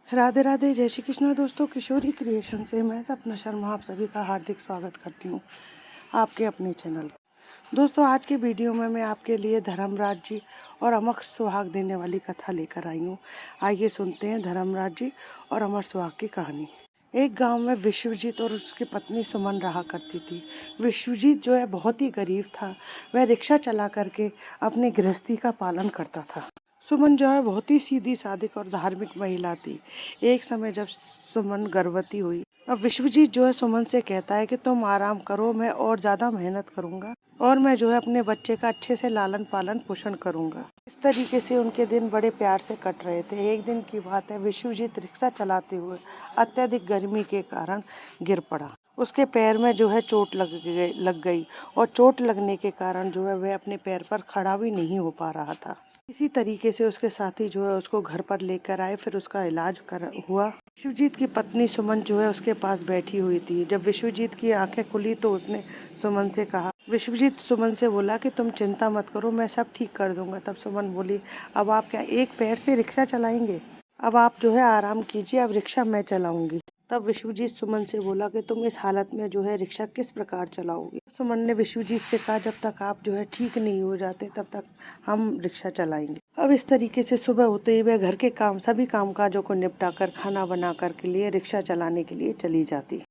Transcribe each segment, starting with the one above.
राधे राधे, जय श्री कृष्ण दोस्तों। किशोरी क्रिएशन से मैं सपना शर्मा आप सभी का हार्दिक स्वागत करती हूँ आपके अपने चैनल। दोस्तों, आज के वीडियो में मैं आपके लिए धर्मराज जी और अमर सुहाग देने वाली कथा लेकर आई हूँ। आइए सुनते हैं धर्मराज जी और अमर सुहाग की कहानी। एक गांव में विश्वजीत और उसकी पत्नी सुमन रहा करती थी। विश्वजीत जो है बहुत ही गरीब था। वह रिक्शा चला करके अपनी गृहस्थी का पालन करता था। सुमन जो है बहुत ही सीधी सादी और धार्मिक महिला थी। एक समय जब सुमन गर्भवती हुई, अब विश्वजीत जो है सुमन से कहता है कि तुम आराम करो, मैं और ज़्यादा मेहनत करूँगा और मैं जो है अपने बच्चे का अच्छे से लालन पालन पोषण करूँगा। इस तरीके से उनके दिन बड़े प्यार से कट रहे थे। एक दिन की बात है, विश्वजीत रिक्शा चलाते हुए अत्यधिक गर्मी के कारण गिर पड़ा। उसके पैर में जो है चोट लग गई और चोट लगने के कारण जो है वह अपने पैर पर खड़ा भी नहीं हो पा रहा था। इसी तरीके से उसके साथी जो है उसको घर पर लेकर आए, फिर उसका इलाज हुआ। विश्वजीत की पत्नी सुमन जो है उसके पास बैठी हुई थी। जब विश्वजीत की आंखें खुली तो उसने सुमन से कहा, विश्वजीत सुमन से बोला कि तुम चिंता मत करो, मैं सब ठीक कर दूंगा। तब सुमन बोली, अब आप क्या एक पैर से रिक्शा चलाएंगे? अब आप जो है आराम कीजिए, अब रिक्शा मैं चलाऊंगी। तब विश्वजीत सुमन से बोला कि तुम इस हालत में जो है रिक्शा किस प्रकार चलाओगे? सुमन ने विश्वजीत से कहा, जब तक आप जो है ठीक नहीं हो जाते तब तक हम रिक्शा चलाएंगे। अब इस तरीके से सुबह होते ही वह घर के सभी कामकाजों को निपटाकर खाना बनाकर के लिए रिक्शा चलाने के लिए चली जाती।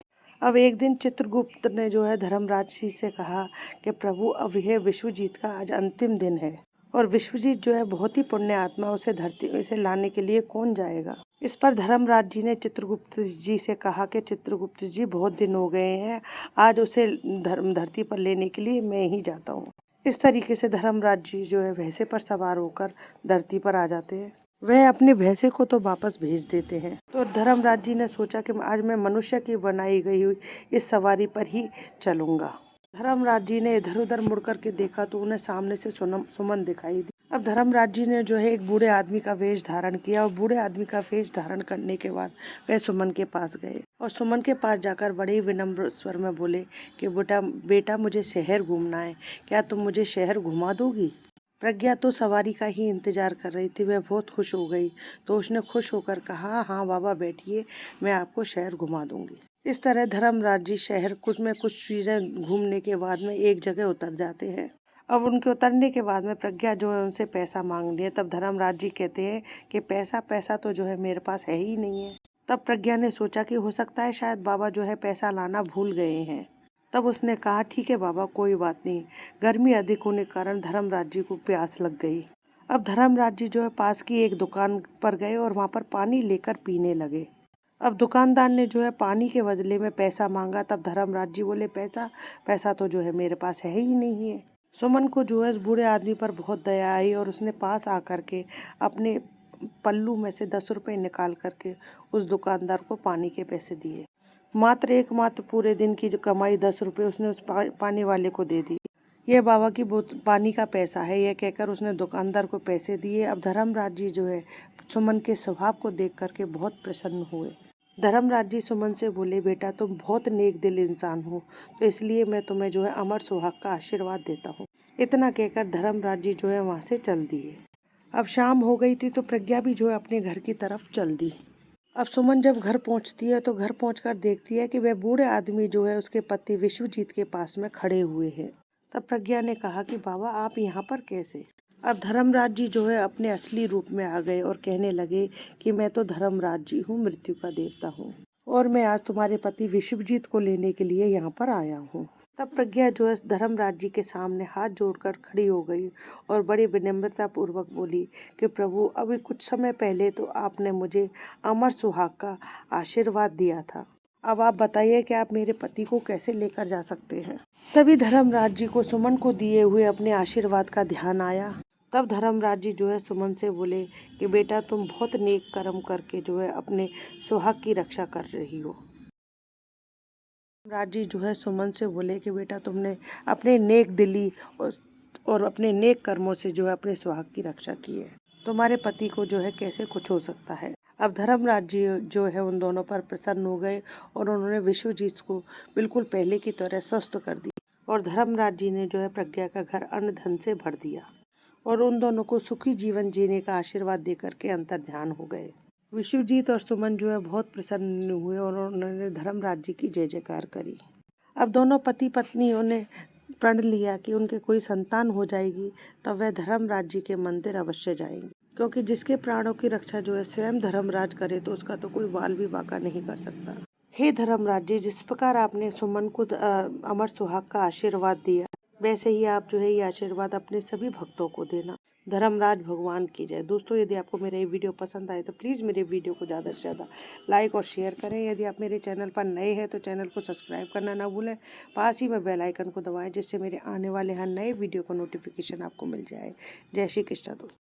अब एक दिन चित्रगुप्त ने जो है धर्मराज जी से कहा कि प्रभु, अब यह विश्वजीत का आज अंतिम दिन है और विश्वजीत जो है बहुत ही पुण्य आत्मा, उसे लाने के लिए कौन जाएगा? इस पर धर्मराज जी ने चित्रगुप्त जी से कहा कि चित्रगुप्त जी, बहुत दिन हो गए हैं, आज उसे धरती पर लेने के लिए मैं ही जाता हूँ। इस तरीके से धर्मराज जी जो है भैंसे पर सवार होकर धरती पर आ जाते हैं। वह अपने भैंसे को तो वापस भेज देते हैं। तो धर्मराज जी ने सोचा कि आज मैं मनुष्य की बनाई गई हुई इस सवारी पर ही चलूंगा। धर्मराज जी ने इधर उधर मुड़ करके देखा तो उन्हें सामने से सुमन दिखाई दी। अब धर्मराज जी ने जो है एक बूढ़े आदमी का वेश धारण किया और बूढ़े आदमी का वेश धारण करने के बाद वह सुमन के पास गए और सुमन के पास जाकर बड़े ही विनम्र स्वर में बोले कि बेटा, मुझे शहर घूमना है, क्या तुम मुझे शहर घुमा दोगी? प्रज्ञा तो सवारी का ही इंतजार कर रही थी। वह बहुत खुश हो गई तो उसने खुश होकर कहा, हाँ बाबा बैठिए, मैं आपको शहर घुमा दूंगी। इस तरह धर्मराज जी शहर कुछ चीजें घूमने के बाद में एक जगह उतर जाते हैं। अब उनके उतरने के बाद में प्रज्ञा जो है उनसे पैसा मांग लिया। तब धर्मराज जी कहते हैं कि पैसा तो जो है मेरे पास है ही नहीं है। तब प्रज्ञा ने सोचा कि हो सकता है शायद बाबा जो है पैसा लाना भूल गए हैं। तब उसने कहा, ठीक है बाबा, कोई बात नहीं। गर्मी अधिक होने के कारण धर्मराज जी को प्यास लग गई। अब धर्मराज जी जो है पास की एक दुकान पर गए और वहाँ पर पानी लेकर पीने लगे। अब दुकानदार ने जो है पानी के बदले में पैसा मांगा। तब धर्मराज जी बोले, पैसा तो जो है मेरे पास है ही नहीं है। सुमन को जो है इस बूढ़े आदमी पर बहुत दया आई और उसने पास आकर के अपने पल्लू में से 10 रुपए निकाल करके उस दुकानदार को पानी के पैसे दिए। मात्र पूरे दिन की जो कमाई 10 रुपए उसने उस पानी वाले को दे दी। यह बाबा की पानी का पैसा है, यह कहकर उसने दुकानदार को पैसे दिए। अब धर्मराज जी जो है सुमन के स्वभाव को देख करके बहुत प्रसन्न हुए। धर्मराज जी सुमन से बोले, बेटा तुम बहुत नेक दिल इंसान हो, तो इसलिए मैं तुम्हें जो है अमर सुहाग का आशीर्वाद देता हूँ। इतना कहकर धर्मराज जी जो है वहाँ से चल दिए। अब शाम हो गई थी तो प्रज्ञा भी जो है अपने घर की तरफ चल दी। अब सुमन जब घर पहुंचती है तो घर पहुंचकर देखती है कि वह बूढ़े आदमी जो है उसके पति विश्वजीत के पास में खड़े हुए हैं। तब प्रज्ञा ने कहा कि बाबा, आप यहाँ पर कैसे? अब धर्मराज जी जो है अपने असली रूप में आ गए और कहने लगे कि मैं तो धर्मराज जी हूँ, मृत्यु का देवता हूँ, और मैं आज तुम्हारे पति विश्वजीत को लेने के लिए यहाँ पर आया हूँ। तब प्रज्ञा जो है धर्मराज जी के सामने हाथ जोड़कर खड़ी हो गई और बड़ी विनम्रता पूर्वक बोली कि प्रभु, अभी कुछ समय पहले तो आपने मुझे अमर सुहाग का आशीर्वाद दिया था। अब आप बताइए कि आप मेरे पति को कैसे लेकर जा सकते हैं? तभी धर्मराज जी को सुमन को दिए हुए अपने आशीर्वाद का ध्यान आया। तब धर्मराज जी जो है सुमन से बोले कि बेटा, तुम बहुत नेक कर्म करके जो है अपने सुहाग की रक्षा कर रही हो। धर्मराज जी जो है सुमन से बोले कि बेटा, तुमने अपने नेक दिली और अपने नेक कर्मों से जो है अपने सुहाग की रक्षा की है। तुम्हारे पति को जो है कैसे कुछ हो सकता है? अब धर्मराज जी जो है उन दोनों पर प्रसन्न हो गए और उन्होंने विश्वजीत को बिल्कुल पहले की तरह स्वस्थ कर दिया और धर्मराज जी ने जो है प्रज्ञा का घर अन्न धन से भर दिया और उन दोनों को सुखी जीवन जीने का आशीर्वाद देकर के अंतर्ध्यान हो गए। विश्वजीत और सुमन जो है बहुत प्रसन्न हुए और उन्होंने धर्मराज जी की जय जयकार करी। अब दोनों पति पत्नियों ने प्रण लिया कि उनके कोई संतान हो जाएगी तो वह धर्मराज जी के मंदिर अवश्य जाएंगे, क्योंकि जिसके प्राणों की रक्षा जो है स्वयं धर्मराज करे तो उसका तो कोई बाल भी बांका नहीं कर सकता। हे धर्मराज जी, जिस प्रकार आपने सुमन को अमर सुहाग का आशीर्वाद दिया, वैसे ही आप जो है ये आशीर्वाद अपने सभी भक्तों को देना। धर्मराज भगवान की जय। दोस्तों, यदि आपको मेरा ये वीडियो पसंद आए तो प्लीज़ मेरे वीडियो को ज़्यादा से ज़्यादा लाइक और शेयर करें। यदि आप मेरे चैनल पर नए हैं तो चैनल को सब्सक्राइब करना ना भूलें। पास ही में बेल आइकन को दबाएं, जिससे मेरे आने वाले हर नए वीडियो का नोटिफिकेशन आपको मिल जाए। जय श्री कृष्ण दोस्तों।